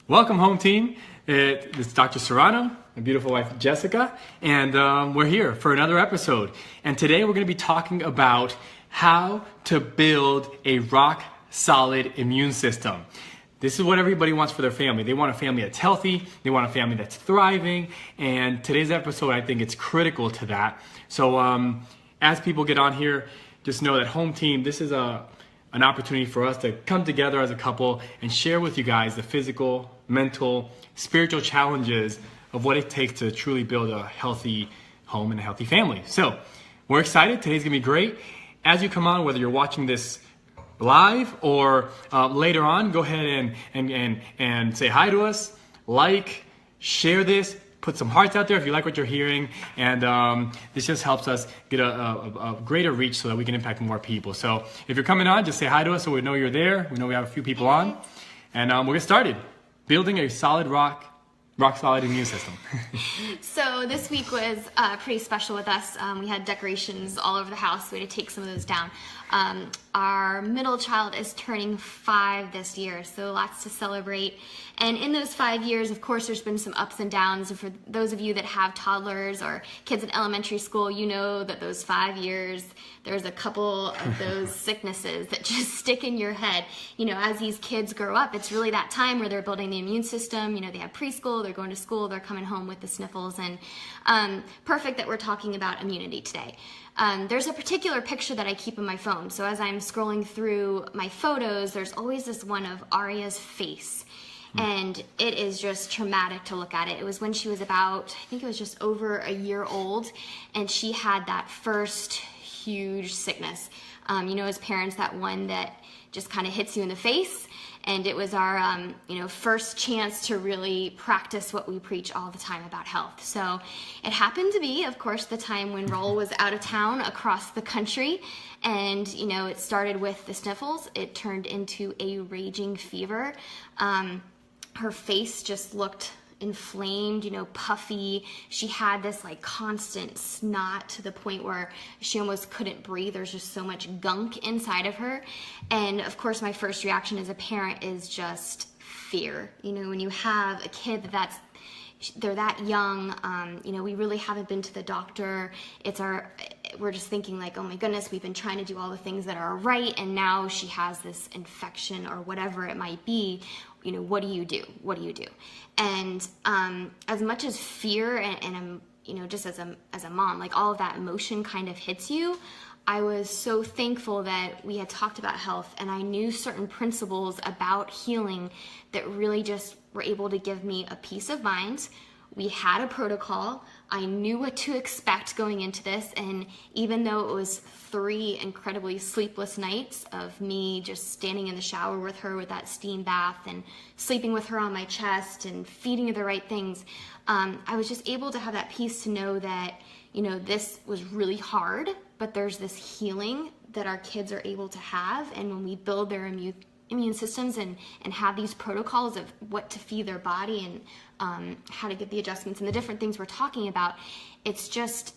Welcome home, team. It's Dr. Serrano, my beautiful wife Jessica, and we're here for another episode. And today we're going to be talking about how to build a rock-solid immune system. This is what everybody wants for their family. They want a family that's healthy, they want a family that's thriving, and today's episode, I think it's critical to that. So as people get on here, just know that home team, this is an opportunity for us to come together as a couple and share with you guys the physical, mental, spiritual challenges of what it takes to truly build a healthy home and a healthy family. So we're excited. Today's gonna be great. As you come on, whether you're watching this live or later on, go ahead and say hi to us, share this, put some hearts out there if you like what you're hearing, and this just helps us get a greater reach so that we can impact more people. So if you're coming on, just say hi to us so we know you're there. We know we have a few people on, and we'll get started. Building a solid rock solid immune system. So this week was pretty special with us. We had decorations all over the house. We had to take some of those down. Our middle child is turning 5 this year, so lots to celebrate. And in those 5 years, of course, there's been some ups and downs. And for those of you that have toddlers or kids in elementary school, you know that those 5 years, there's a couple of those sicknesses that just stick in your head. You know, as these kids grow up, it's really that time where they're building the immune system. You know, they have preschool, they're going to school, they're coming home with the sniffles. And perfect that we're talking about immunity today. There's a particular picture that I keep in my phone. So as I'm scrolling through my photos, there's always this one of Aria's face. And it is just traumatic to look at it. It was when she was about, I think it was just over a year old, and she had that first huge sickness. You know, as parents, that one that just kind of hits you in the face. And it was our, first chance to really practice what we preach all the time about health. So it happened to be, of course, the time when Roll was out of town across the country. And, you know, it started with the sniffles. It turned into a raging fever. Her face just looked inflamed, you know, puffy. She had this like constant snot to the point where she almost couldn't breathe. There's just so much gunk inside of her. And of course, my first reaction as a parent is just fear. You know, when you have a kid they're that young, we really haven't been to the doctor. We're just thinking like, oh my goodness, we've been trying to do all the things that are right, and now she has this infection or whatever it might be. You know, what do you do? What do you do? And as much as fear and just as a mom, like all of that emotion kind of hits you, I was so thankful that we had talked about health, and I knew certain principles about healing that really just were able to give me a peace of mind. We had a protocol. I knew what to expect going into this, and even though it was 3 incredibly sleepless nights of me just standing in the shower with her with that steam bath and sleeping with her on my chest and feeding her the right things, I was just able to have that peace to know that, you know, this was really hard, but there's this healing that our kids are able to have. And when we build their immune systems and have these protocols of what to feed their body and how to get the adjustments and the different things we're talking about, it's just,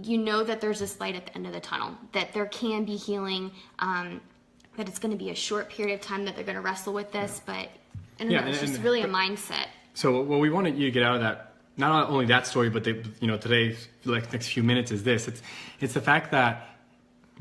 you know, that there's this light at the end of the tunnel, that there can be healing, that it's going to be a short period of time that they're going to wrestle with this, but I don't know, it's just really a mindset. So what we wanted you to get out of that, not only that story, but today, like next few minutes is this. It's the fact that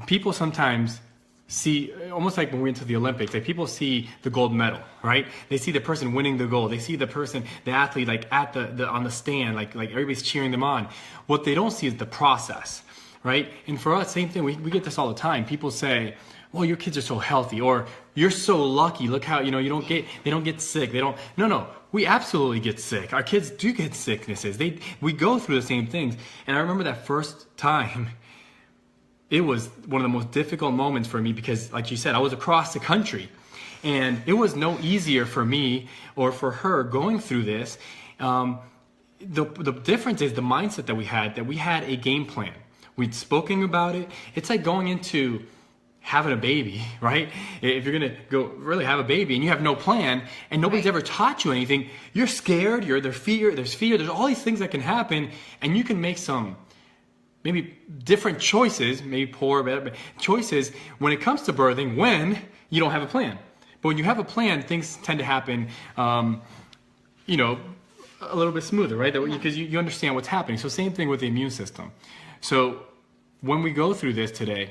people sometimes see, almost like when we went to the Olympics, like people see the gold medal, right? They see the person winning the gold. They see the person, the athlete, like at the on the stand, like everybody's cheering them on. What they don't see is the process, right? And for us, same thing. We get this all the time. People say, well, your kids are so healthy, or you're so lucky. Look how, they don't get sick. No, we absolutely get sick. Our kids do get sicknesses. We go through the same things. And I remember that first time, it was one of the most difficult moments for me because, like you said, I was across the country. And it was no easier for me or for her going through this. The difference is the mindset that we had a game plan. We'd spoken about it. It's like going into having a baby, right? If you're gonna go really have a baby and you have no plan and nobody's ever taught you anything, you're scared, there's fear, there's all these things that can happen, and you can make some maybe different choices, maybe poor, but choices when it comes to birthing when you don't have a plan. But when you have a plan, things tend to happen, you know, a little bit smoother, right? Because you understand what's happening. So same thing with the immune system. So when we go through this today,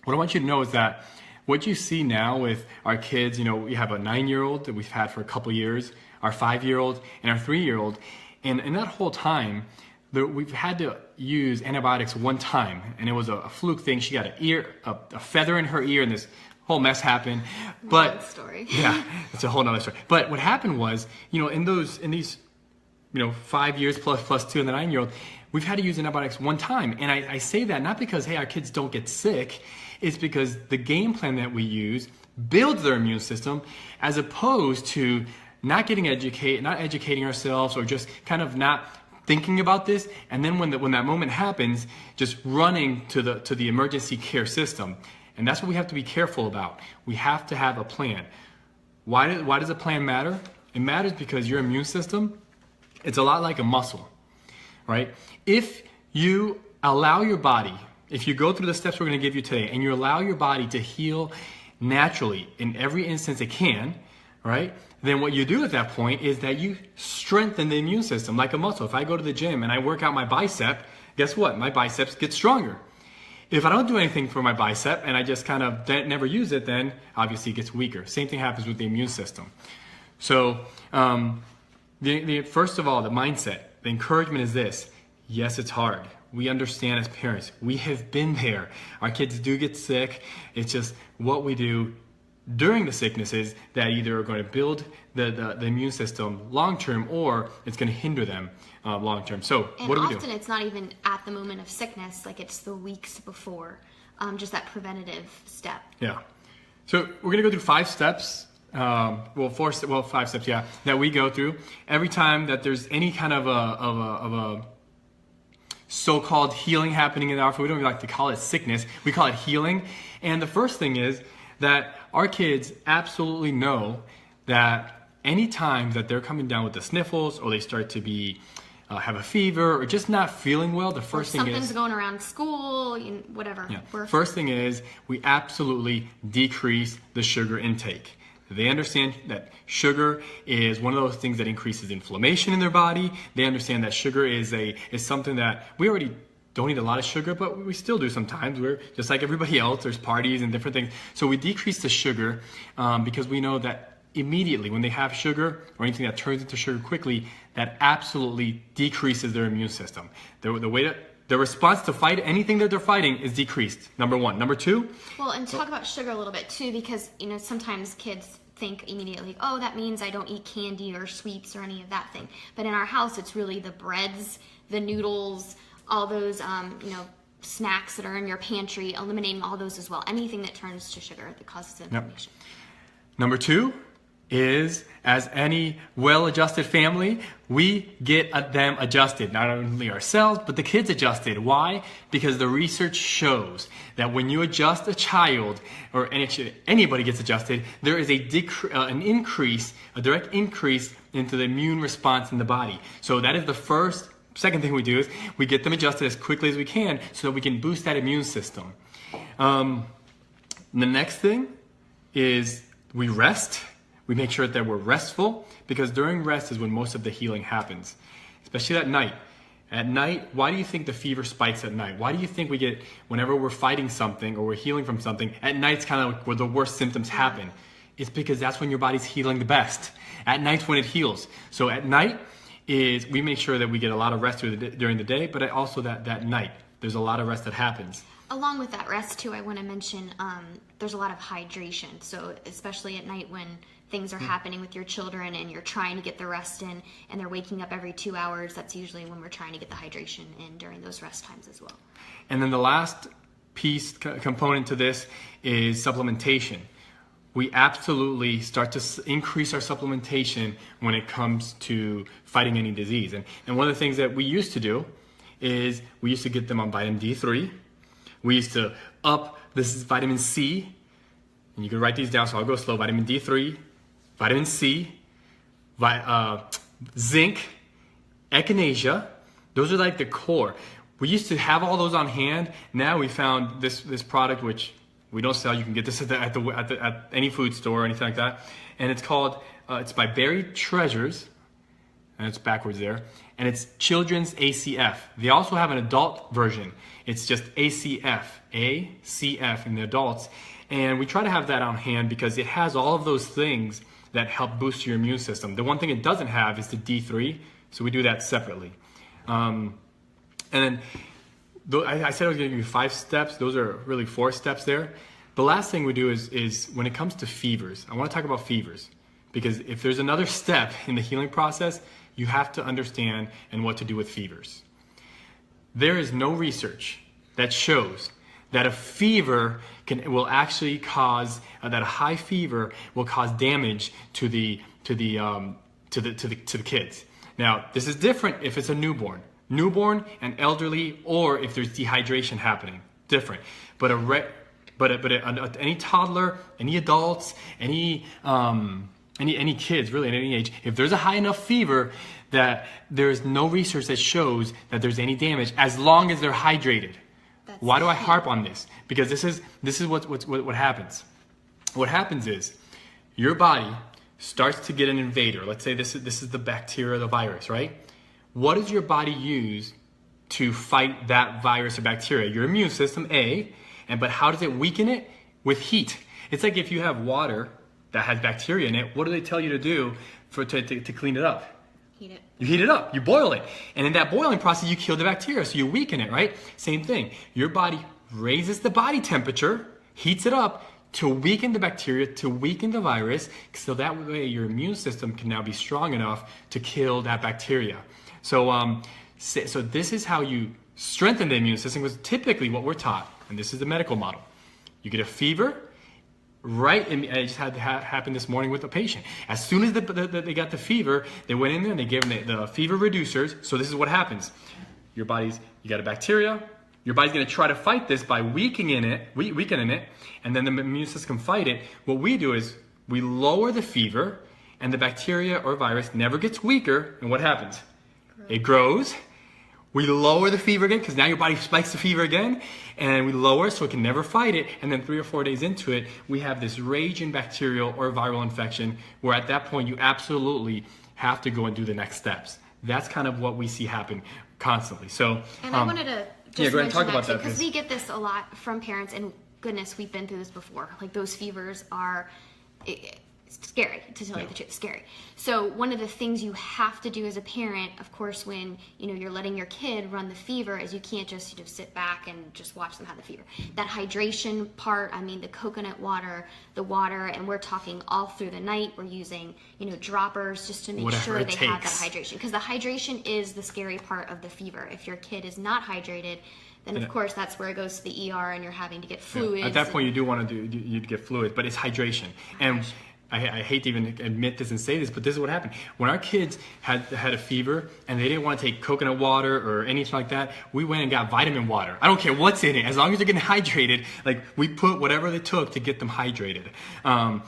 what I want you to know is that what you see now with our kids, you know, we have a 9-year-old that we've had for a couple years, our 5-year-old, and our 3-year-old. And in that whole time, we've had to use antibiotics one time, and it was a fluke thing. She got a feather in her ear, and this whole mess happened. But Long story. Yeah, it's a whole nother story. But what happened was, you know, in these, you know, 5 years plus 2 and the 9-year-old, we've had to use antibiotics one time. And I say that not because, hey, our kids don't get sick. It's because the game plan that we use builds their immune system, as opposed to not educating ourselves, or just kind of not thinking about this. And then when that moment happens, just running to the emergency care system. And that's what we have to be careful about. We have to have a plan. Why does a plan matter? It matters because your immune system, it's a lot like a muscle, right? If you allow your body, if you go through the steps we're going to give you today, and you allow your body to heal naturally in every instance it can, right? Then what you do at that point is that you strengthen the immune system like a muscle. If I go to the gym and I work out my bicep, guess what? My biceps get stronger. If I don't do anything for my bicep and I just kind of never use it, then obviously it gets weaker. Same thing happens with the immune system. So first of all, the mindset, the encouragement is this. Yes, it's hard. We understand as parents. We have been there. Our kids do get sick. It's just what we do during the sicknesses that either are going to build the immune system long term, or it's going to hinder them long term. So what do we do? And often it's not even at the moment of sickness, like it's the weeks before, just that preventative step. Yeah. So we're going to go through 5 steps. 5 steps, yeah, that we go through every time that there's any kind of a so-called healing happening in our food. We don't like to call it sickness. We call it healing. And the first thing is that our kids absolutely know that any time that they're coming down with the sniffles, or they start to be have a fever, or just not feeling well, the first thing is something's going around school, whatever. Yeah. First thing is we absolutely decrease the sugar intake. They understand that sugar is one of those things that increases inflammation in their body. They understand that sugar is something that we already don't eat a lot of sugar, but we still do sometimes. We're just like everybody else. There's parties and different things. So we decrease the sugar because we know that immediately when they have sugar or anything that turns into sugar quickly, that absolutely decreases their immune system. The response to fight anything that they're fighting is decreased, number 1. Number 2? Well, and talk about sugar a little bit too, because sometimes kids think immediately, oh, that means I don't eat candy or sweets or any of that thing. But in our house, it's really the breads, the noodles, all those snacks that are in your pantry, eliminating all those as well. Anything that turns to sugar that causes inflammation. Yep. Number 2 is, as any well-adjusted family, we get them adjusted. Not only ourselves, but the kids adjusted. Why? Because the research shows that when you adjust a child, or anybody gets adjusted, there is a direct increase into the immune response in the body. So that is the first. Second thing we do is we get them adjusted as quickly as we can so that we can boost that immune system. The next thing is we rest. We make sure that we're restful, because during rest is when most of the healing happens, especially at night. At night, why do you think the fever spikes at night? Why do you think we get, whenever we're fighting something or we're healing from something, at night's kind of where the worst symptoms happen? It's because that's when your body's healing the best. At night's when it heals. So at night is we make sure that we get a lot of rest during the day, but also that night, there's a lot of rest that happens. Along with that rest too, I want to mention there's a lot of hydration. So especially at night when things are happening with your children and you're trying to get the rest in and they're waking up every 2 hours, that's usually when we're trying to get the hydration in during those rest times as well. And then the last component to this is supplementation. We absolutely start to increase our supplementation when it comes to fighting any disease. And one of the things that we used to do is we used to get them on vitamin D3. We used to this is vitamin C, and you can write these down, so I'll go slow. Vitamin D3, vitamin C, zinc, echinacea. Those are like the core. We used to have all those on hand. Now we found this product, which We don't sell. You can get this at any food store or anything like that. And it's called. It's by Buried Treasures, and it's backwards there. And it's Children's ACF. They also have an adult version. It's just ACF in the adults. And we try to have that on hand because it has all of those things that help boost your immune system. The one thing it doesn't have is the D3, so we do that separately. And then I said I was going to give you 5 steps. Those are really 4 steps there. The last thing we do is when it comes to fevers, I want to talk about fevers. Because if there's another step in the healing process, you have to understand and what to do with fevers. There is no research that shows that a fever will actually cause that a high fever will cause damage to the kids. Now, this is different if it's a newborn and elderly, or if there's dehydration happening. Different. But any toddler, any adults, any kids really at any age, if there's a high enough fever that there's no research that shows that there's any damage as long as they're hydrated. Why do I harp on this? Because this is what happens. What happens is your body starts to get an invader. Let's say this is the bacteria or the virus, right? What does your body use to fight that virus or bacteria? Your immune system, but how does it weaken it? With heat. It's like if you have water that has bacteria in it, what do they tell you to do to clean it up? Heat it. You heat it up, you boil it. And in that boiling process, you kill the bacteria, so you weaken it, right? Same thing. Your body raises the body temperature, heats it up to weaken the bacteria, to weaken the virus, so that way your immune system can now be strong enough to kill that bacteria. So this is how you strengthen the immune system, because typically what we're taught, and this is the medical model, you get a fever, right? And it just had to happen this morning with a patient. As soon as they got the fever, they went in there and they gave them the fever reducers. So this is what happens. You got a bacteria. Your body's going to try to fight this by weakening it, and then the immune system can fight it. What we do is we lower the fever, and the bacteria or virus never gets weaker. And what happens? It grows. We lower the fever again, because now your body spikes the fever again, and we lower so it can never fight it. And then 3 or 4 days into it, we have this raging bacterial or viral infection, where at that point you absolutely have to go and do the next steps. That's kind of what we see happen constantly. So, and I wanted to just go ahead and talk about that, because we get this a lot from parents, and goodness, we've been through this before. Like, those fevers are scary, to tell you the truth, scary. So one of the things you have to do as a parent, of course, when you're letting your kid run the fever, is you can't just sit back and just watch them have the fever. That hydration part, the coconut water, and we're talking all through the night. We're using droppers just to make sure they have that hydration, because the hydration is the scary part of the fever. If your kid is not hydrated, then of course that's where it goes to the ER and you're having to get fluids. Yeah. At that point, you do want to you get fluids, but it's hydration. And I hate to even admit this and say this, but this is what happened. When our kids had a fever and they didn't want to take coconut water or anything like that, we went and got vitamin water. I don't care what's in it, as long as they're getting hydrated. Like, we put whatever they took to get them hydrated. And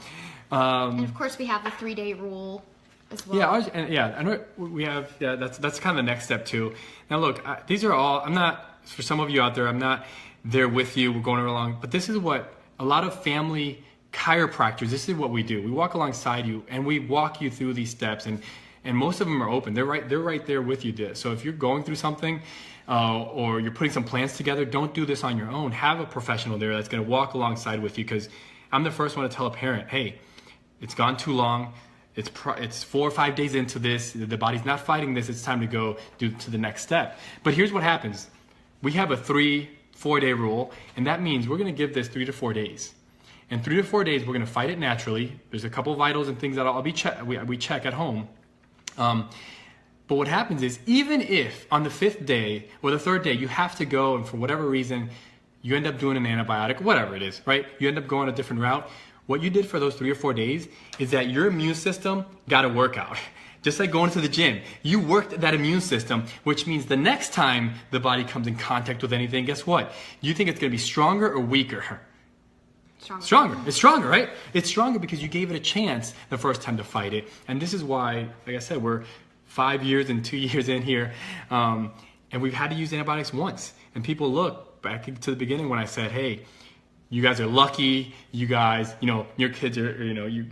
of course, we have the 3-day rule as well. Yeah, I know we have. Yeah, that's kind of the next step too. Now, look, these are all. I'm not, for some of you out there, I'm not there with you. We're going along, but this is what a lot of family chiropractors, this is what we do. We walk alongside you and we walk you through these steps, and most of them are open. They're right there with you. So if you're going through something or you're putting some plans together, don't do this on your own. Have a professional there that's going to walk alongside with you, because I'm the first one to tell a parent, hey, it's gone too long. It's 4 or 5 days into this. The body's not fighting this. It's time to go to the next step. But here's what happens. We have a 3-4 day rule, and that means we're going to give this 3 to 4 days. In 3 to 4 days, we're going to fight it naturally. There's a couple vitals and things that we check at home. But what happens is, even if on the 5th day or the 3rd day you have to go, and for whatever reason you end up doing an antibiotic, whatever it is, right? You end up going a different route. What you did for those 3 or 4 days is that your immune system got a workout. Just like going to the gym, you worked that immune system, which means the next time the body comes in contact with anything, guess what? You think it's going to be stronger or weaker? Stronger. It's stronger, right? It's stronger because you gave it a chance the first time to fight it. And this is why, like I said, we're 5 years and 2 years in here, and we've had to use antibiotics once. And people look back to the beginning when I said, hey, you guys are lucky. You guys, your kids are,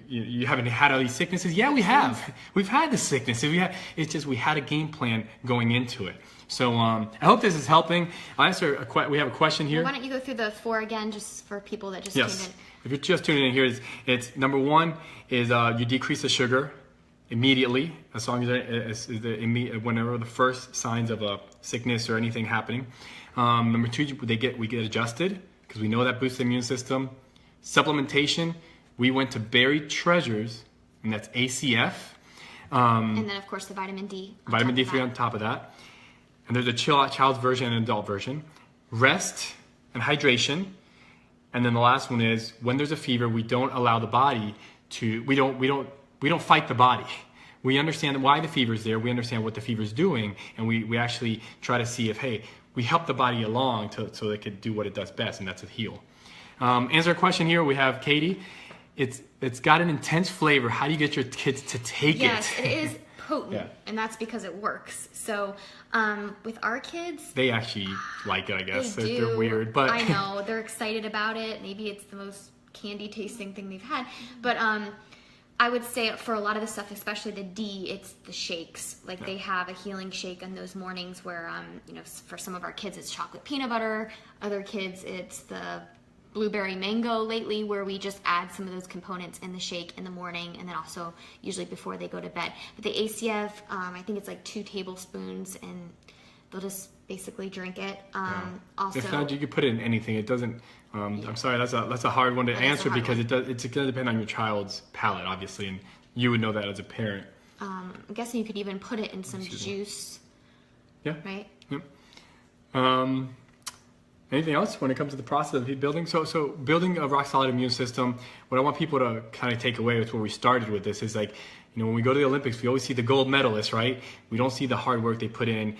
you haven't had all these sicknesses. Yeah, we have. We've had the sicknesses. It's just we had a game plan going into it. So I hope this is helping. I'll answer we have a question here. Why don't you go through the 4 again, just for people that just Yes. tuned in? If you're just tuning in here, it's number 1 is you decrease the sugar immediately, as long as whenever the first signs of a sickness or anything happening. Number 2, we get adjusted because we know that boosts the immune system. Supplementation, we went to Buried Treasures, and that's ACF. And then, of course, the vitamin D. Vitamin D3 on top of that. And there's a child's version and an adult version. Rest and hydration. And then the last one is when there's a fever, we don't allow the body to, we don't fight the body. We understand why the fever is there. We understand what the fever is doing. And we actually try to see if, hey, we help the body along so it can do what it does best, and that's to heal. Answer a question here. We have Katie. It's got an intense flavor. How do you get your kids to take it? Yes, it is potent, Yeah. and that's because it works. So with our kids, They actually like it, I guess. they do. They're weird, but I know they're excited about it. Maybe it's the most candy tasting thing they've had, but I would say for a lot of the stuff, especially the D, it's the shakes. Like they have a healing shake on those mornings where, for some of our kids, it's chocolate peanut butter. Other kids, it's the blueberry mango lately, where we just add some of those components in the shake in the morning, and then also usually before they go to bed. But the ACF, I think it's like 2 tablespoons, and they'll just basically drink it. Also, if not, you could put it in anything. It doesn't. I'm sorry, that's a hard one to answer because it's going to depend on your child's palate, obviously, and you would know that as a parent. I'm guessing you could even put it in some juice. Yeah. Right. Yep. Anything else when it comes to the process of building? So building a rock solid immune system. What I want people to kind of take away with where we started with this is like, when we go to the Olympics, we always see the gold medalists, right? We don't see the hard work they put in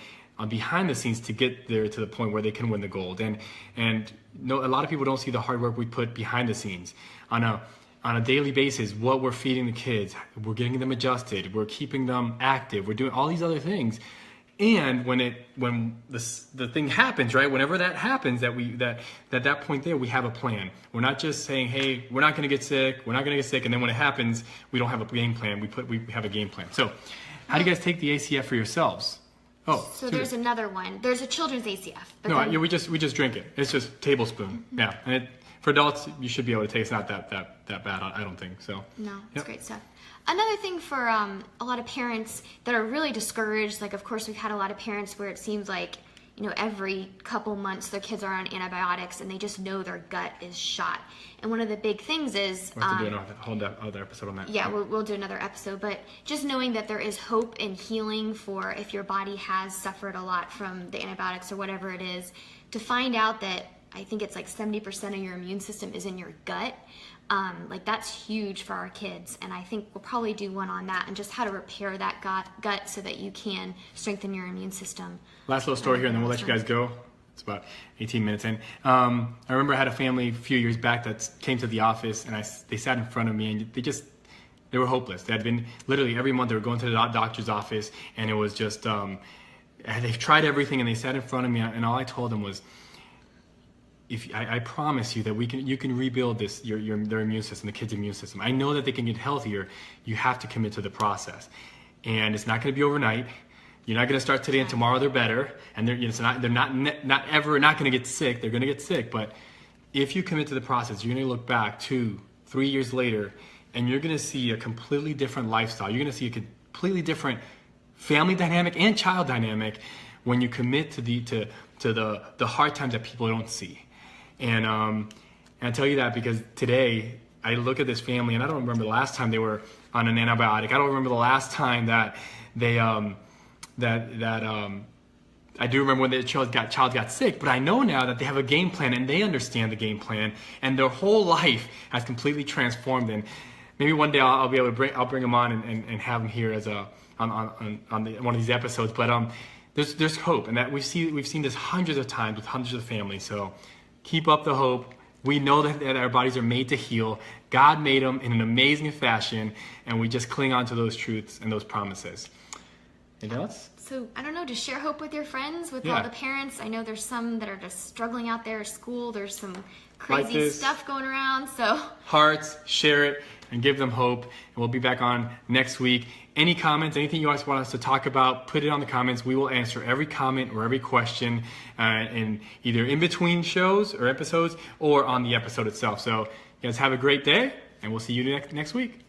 behind the scenes to get there to the point where they can win the gold. And no, a lot of people don't see the hard work we put behind the scenes on a daily basis. What we're feeding the kids, we're getting them adjusted, we're keeping them active, we're doing all these other things. And when the thing happens, right? Whenever that happens, that point there, we have a plan. We're not just saying, hey, we're not going to get sick, and then when it happens, we don't have a game plan. We have a game plan. So, how do you guys take the ACF for yourselves? Oh, So there's another one. There's a children's ACF. But no, then, we just drink it. It's just tablespoon. Yeah, and for adults, you should be able to take. It's not that bad. I don't think so. No, it's Yep. great stuff. Another thing for a lot of parents that are really discouraged, like of course we've had a lot of parents where it seems like, every couple months their kids are on antibiotics and they just know their gut is shot. And one of the big things is... We'll have to do a whole other episode on that. Yeah, we'll do another episode, but just knowing that there is hope and healing for if your body has suffered a lot from the antibiotics or whatever it is, to find out that I think it's like 70% of your immune system is in your gut. That's huge for our kids, and I think we'll probably do one on that and just how to repair that gut so that you can strengthen your immune system. Last little story here, and then we'll let you guys go. It's about 18 minutes in. I remember I had a family a few years back that came to the office, and they sat in front of me, and they were hopeless. They had been literally every month they were going to the doctor's office, and it was just they've tried everything, and they sat in front of me, and all I told them was, I promise you that you can rebuild their immune system, the kids' immune system. I know that they can get healthier. You have to commit to the process, and it's not going to be overnight. You're not going to start today and tomorrow they're better, and they're not ever not going to get sick. They're going to get sick, but if you commit to the process, you're going to look back 2-3 years later, and you're going to see a completely different lifestyle. You're going to see a completely different family dynamic and child dynamic when you commit to the hard times that people don't see. And I tell you that because today I look at this family and I don't remember the last time they were on an antibiotic. I don't remember the last time that they I do remember when the child got sick, but I know now that they have a game plan and they understand the game plan, and their whole life has completely transformed. And maybe one day I'll be able to bring them on and have them here as on one of these episodes. But there's hope, and that we've seen this hundreds of times with hundreds of families. So keep up the hope. We know that our bodies are made to heal. God made them in an amazing fashion, and we just cling on to those truths and those promises. Anything else? So I don't know, just share hope with your friends, with Yeah. all the parents. I know there's some that are just struggling out there at school. There's some Like crazy this. stuff going around. So Hearts, share it, and give them hope. And we'll be back on next week. Any comments, anything you guys want us to talk about, put it on the comments. We will answer every comment or every question in either in between shows or episodes or on the episode itself. So you guys have a great day, and we'll see you next week.